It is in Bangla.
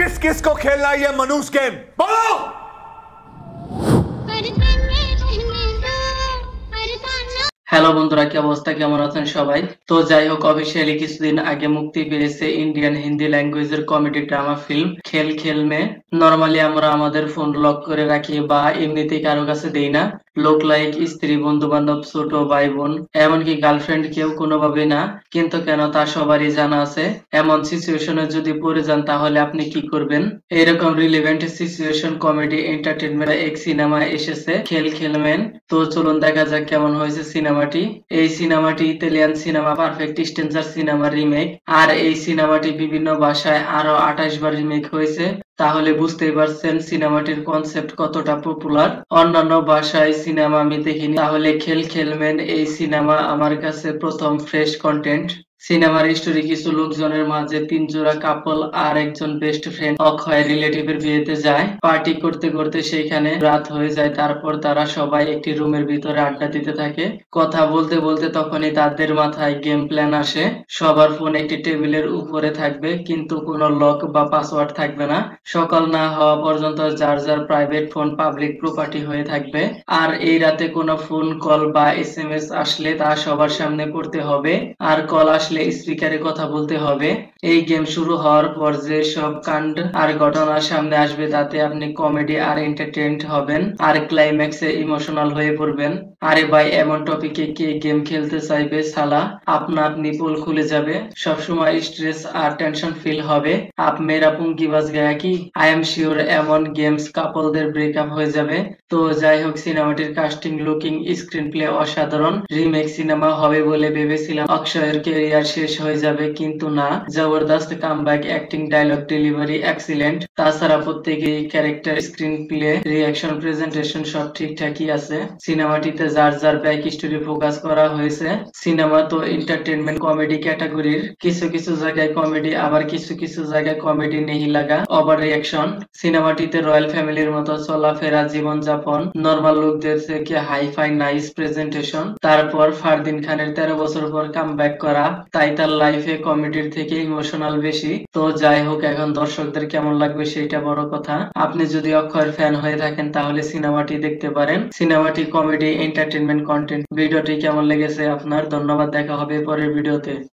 किस किस को खेलना है ये मनूस गेम बोलो। হ্যালো বন্ধুরা, কি অবস্থা, কেমন আছেন সবাই? তো যাই হোক, অফিসিয়ালি কিছুদিন আগে মুক্তি পেয়েছে ইন্ডিয়ান হিন্দি ল্যাঙ্গুয়েজের comedy drama film Khel Khel মে। নরমালি আমরা আমাদের ফোন লক করে রাখি বা এমনিতেই কারো কাছে দেই না। লোক লাইক স্ত্রী, বন্ধু বান্ধব, ছোট ভাই বোন, এমনকি গার্লফ্রেন্ড কেউ কোনোভাবে না। কিন্তু কেন তা সবারই জানা আছে। এমন সিচুয়েশনে যদি পড়ে যান তাহলে আপনি কি করবেন? এরকম রিলেভেন্ট সিচুয়েশন কমেডি এন্টারটেনমেন্ট এক সিনেমা এসেছে খেল খেল মেন। তো চলুন দেখা যাক কেমন হয়েছে সিনেমাটি। এই সিনেমাটি ইতালিয়ান সিনেমা পারফেক্ট স্ট্রেঞ্জার সিনেমার রিমেক। আর এই সিনেমাটি বিভিন্ন ভাষায় আরো 28 বার রিমেক হয়েছে। তাহলে বুঝতেই পারছেন সিনেমাটির কনসেপ্ট কতটা পপুলার। অন্যান্য ভাষায় সিনেমা আমি দেখিনি, তাহলে খেল খেল মেন এই সিনেমা আমার কাছে প্রথম ফ্রেশ কন্টেন্ট। সিনেমার স্টোরি কিছু লোকজনের মাঝে 3 জোড়া কাপল আর একজন বেস্ট ফ্রেন্ড অক্ষয় রিলেটিভের বিয়েতে যায়। পার্টি করতে করতে সেইখানে রাত হয়ে যায়। তারপর তারা সবাই একটি রুমের ভিতরে আড্ডা দিতে থাকে। কথা বলতে বলতে তখনই তাদের মাথায় গেম প্ল্যান আসে। সবার ফোন একটি টেবিলের উপরে থাকবে, কিন্তু কোনো লক বা পাসওয়ার্ড থাকবে না। সকাল না হওয়া পর্যন্ত যার যার প্রাইভেট ফোন পাবলিক প্রপার্টি হয়ে থাকবে। আর এই রাতে কোনো ফোন কল বা এসএমএস আসলে তা সবার সামনে পড়তে হবে। আর কল আসলে স্পিকারে কথা বলতে হবে। এই গেম শুরু হওয়ার পর যে সব কাণ্ড আর ঘটনা সামনে আসবে তাতে আপনি কমেডি আর এন্টারটেইনড হবেন, আর ক্লাইম্যাক্সে ইমোশনাল হয়ে পড়বেন। আরে ভাই, এমন টপিকে কে গেম খেলতে চাইবে সালা? আপনা আপনি পোল খুলে যাবে, সবসময় স্ট্রেস আর টেনশন ফিল হবে। আপ মেরা পুঙ্কি বাজ গায়া কি? আই এম শিওর এমন গেমস কাপলদের ব্রেকআপ হয়ে যাবে। তো যাই হোক, সিনেমাটির কাস্টিং, লুকিং, স্ক্রিন প্লে অসাধারণ। রিমেক সিনেমা হবে বলে ভেবেছিলাম অক্ষয়ের ক্যারিয়ার শেষ হয়ে যাবে, কিন্তু না, জবরদস্ত comeback, acting, dialogue delivery excellent. তাছাড়া প্রত্যেকেই character, screenplay, reaction, presentation সব ঠিকঠাকই আছে। সিনেমাটিতে যার যার ব্যাক স্টোরি ফোকাস করা হয়েছে। সিনেমা তো এন্টারটেনমেন্ট কমেডি ক্যাটাগরির, কিছু কিছু জায়গায় কমেডি, আবার কিছু কিছু জায়গায় কমেডি নেই লাগা, ওভার রিঅ্যাকশন। সিনেমাটিতে রয়্যাল ফ্যামিলির মতো চলাফেরা, জীবনযাপন, নরমাল লোকদের থেকে হাই-ফাই নাইস প্রেজেন্টেশন। তারপর ফারদিন খানের 13 বছর পর কামব্যাক করা, তাই তার লাইফে কমেডির থেকে ইমোশনাল বেশি। তো যাই হোক, এখন দর্শকদের কেমন লাগবে সেটা বড় কথা। আপনি যদি অক্ষয়ের ফ্যান হয়ে থাকেন তাহলে সিনেমাটি দেখতে পারেন। সিনেমাটি কমেডি এন্টারটেনমেন্ট কন্টেন্ট। ভিডিওটি কেমন লেগেছে আপনার? ধন্যবাদ, দেখা হবে পরের ভিডিওতে।